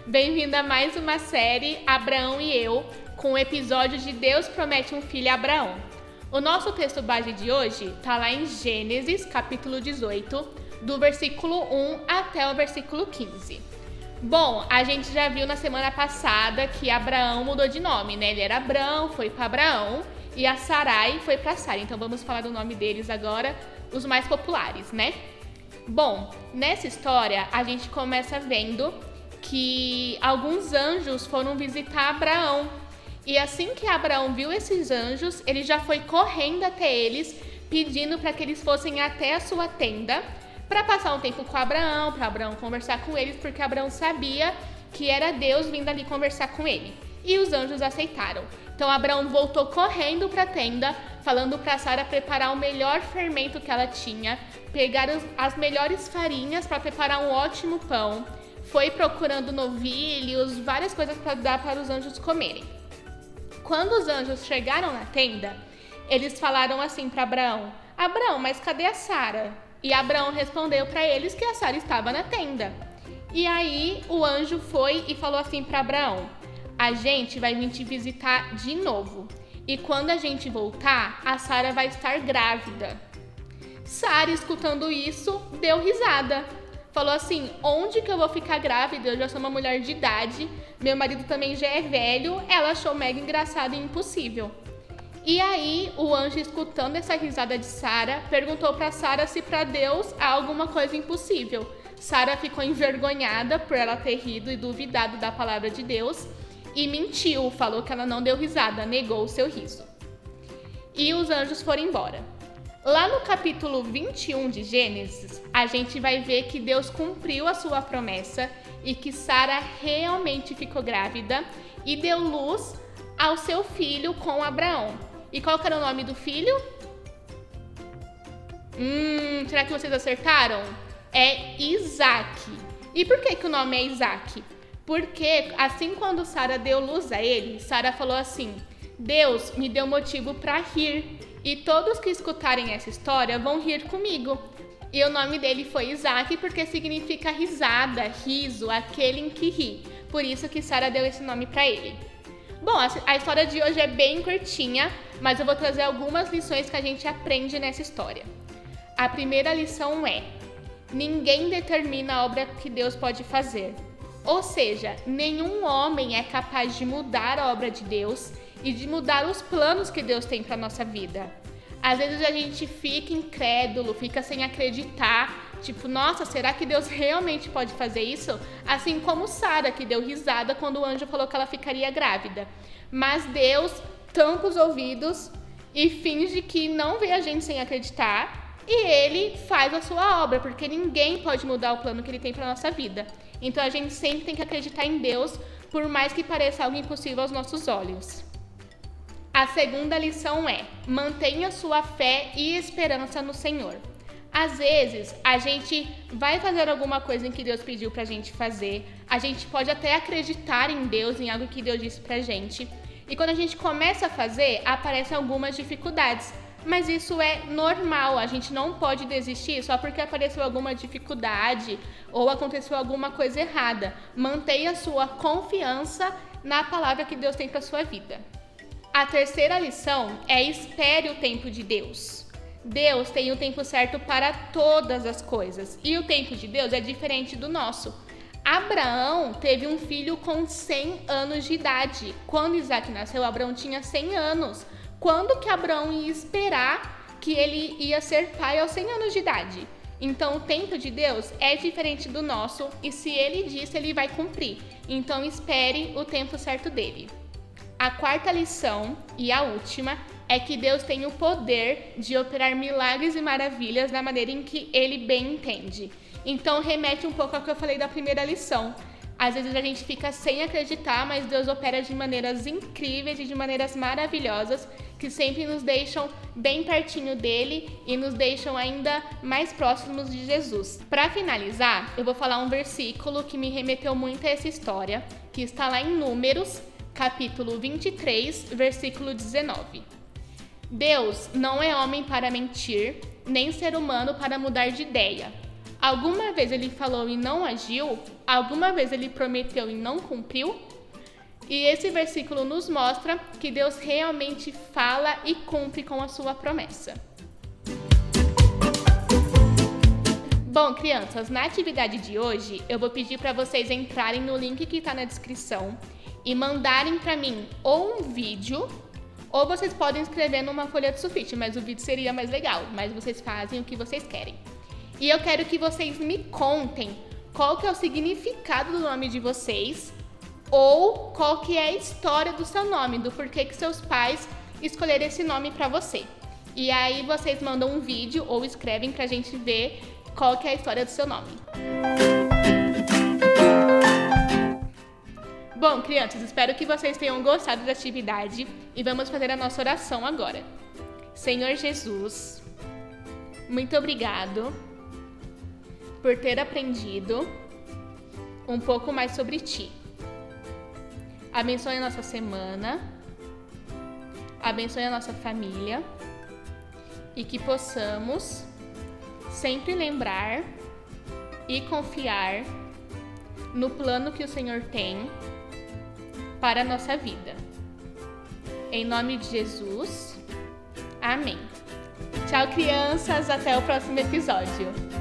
Bem-vindo a mais uma série Abraão e Eu, com o episódio de Deus promete um filho a Abraão. O nosso texto base de hoje está lá em Gênesis, capítulo 18, do versículo 1 até o versículo 15. Bom, a gente já viu na semana passada que Abraão mudou de nome, né? Ele era Abrão, foi para Abraão, e a Sarai foi para Sara. Então vamos falar do nome deles agora, os mais populares, né? Bom, nessa história a gente começa vendo que alguns anjos foram visitar Abraão. E assim que Abraão viu esses anjos, ele já foi correndo até eles, pedindo para que eles fossem até a sua tenda, para passar um tempo com Abraão, para Abraão conversar com eles, porque Abraão sabia que era Deus vindo ali conversar com ele. E os anjos aceitaram. Então Abraão voltou correndo para a tenda, falando para Sara preparar o melhor fermento que ela tinha, pegar as melhores farinhas para preparar um ótimo pão, foi procurando novilhos, várias coisas para dar para os anjos comerem. Quando os anjos chegaram na tenda, eles falaram assim para Abraão: Abraão, mas cadê a Sara? E Abraão respondeu para eles que a Sara estava na tenda. E aí o anjo foi e falou assim para Abraão: a gente vai vir te visitar de novo. E quando a gente voltar, a Sara vai estar grávida. Sara, escutando isso, deu risada. Falou assim: onde que eu vou ficar grávida? Eu já sou uma mulher de idade, meu marido também já é velho. Ela achou mega engraçado e impossível. E aí, o anjo, escutando essa risada de Sara, perguntou para Sara se para Deus há alguma coisa impossível. Sara ficou envergonhada por ela ter rido e duvidado da palavra de Deus e mentiu, falou que ela não deu risada, negou o seu riso. E os anjos foram embora. Lá no capítulo 21 de Gênesis, a gente vai ver que Deus cumpriu a sua promessa e que Sara realmente ficou grávida e deu luz ao seu filho com Abraão. E qual que era o nome do filho? Será que vocês acertaram? É Isaac. E por que o nome é Isaac? Porque assim quando Sara deu luz a ele, Sara falou assim: Deus me deu motivo para rir. E todos que escutarem essa história vão rir comigo. E o nome dele foi Isaac porque significa risada, riso, aquele em que ri. Por isso que Sara deu esse nome para ele. Bom, a história de hoje é bem curtinha, mas eu vou trazer algumas lições que a gente aprende nessa história. A primeira lição é: ninguém determina a obra que Deus pode fazer. Ou seja, nenhum homem é capaz de mudar a obra de Deus e de mudar os planos que Deus tem para nossa vida. Às vezes a gente fica incrédulo, fica sem acreditar, tipo, nossa, será que Deus realmente pode fazer isso? Assim como Sara, que deu risada quando o anjo falou que ela ficaria grávida. Mas Deus tampa os ouvidos e finge que não vê a gente sem acreditar, e ele faz a sua obra, porque ninguém pode mudar o plano que ele tem para nossa vida. Então a gente sempre tem que acreditar em Deus, por mais que pareça algo impossível aos nossos olhos. A segunda lição é: mantenha sua fé e esperança no Senhor. Às vezes, a gente vai fazer alguma coisa em que Deus pediu pra gente fazer, a gente pode até acreditar em Deus, em algo que Deus disse pra gente, e quando a gente começa a fazer, aparecem algumas dificuldades. Mas isso é normal, a gente não pode desistir só porque apareceu alguma dificuldade ou aconteceu alguma coisa errada. Mantenha sua confiança na palavra que Deus tem para sua vida. A terceira lição é: espere o tempo de Deus. Deus tem o tempo certo para todas as coisas e o tempo de Deus é diferente do nosso. Abraão teve um filho com 100 anos de idade. Quando Isaac nasceu, Abraão tinha 100 anos. Quando que Abraão ia esperar que ele ia ser pai aos 100 anos de idade? Então o tempo de Deus é diferente do nosso e se ele disse, ele vai cumprir. Então espere o tempo certo dele. A quarta lição, e a última, é que Deus tem o poder de operar milagres e maravilhas da maneira em que ele bem entende. Então remete um pouco ao que eu falei da primeira lição. Às vezes a gente fica sem acreditar, mas Deus opera de maneiras incríveis e de maneiras maravilhosas que sempre nos deixam bem pertinho dele e nos deixam ainda mais próximos de Jesus. Para finalizar, eu vou falar um versículo que me remeteu muito a essa história, que está lá em Números, capítulo 23, versículo 19. Deus não é homem para mentir, nem ser humano para mudar de ideia. Alguma vez ele falou e não agiu? Alguma vez ele prometeu e não cumpriu? E esse versículo nos mostra que Deus realmente fala e cumpre com a sua promessa. Bom, crianças, na atividade de hoje, eu vou pedir para vocês entrarem no link que está na descrição e mandarem para mim ou um vídeo, ou vocês podem escrever numa folha de sulfite, mas o vídeo seria mais legal, mas vocês fazem o que vocês querem. E eu quero que vocês me contem qual que é o significado do nome de vocês, ou qual que é a história do seu nome, do porquê que seus pais escolheram esse nome para você. E aí vocês mandam um vídeo ou escrevem pra gente ver qual que é a história do seu nome. Bom, crianças, espero que vocês tenham gostado da atividade e vamos fazer a nossa oração agora. Senhor Jesus, muito obrigado por ter aprendido um pouco mais sobre Ti. Abençoe a nossa semana, abençoe a nossa família e que possamos sempre lembrar e confiar no plano que o Senhor tem para a nossa vida. Em nome de Jesus, amém. Tchau, crianças, até o próximo episódio.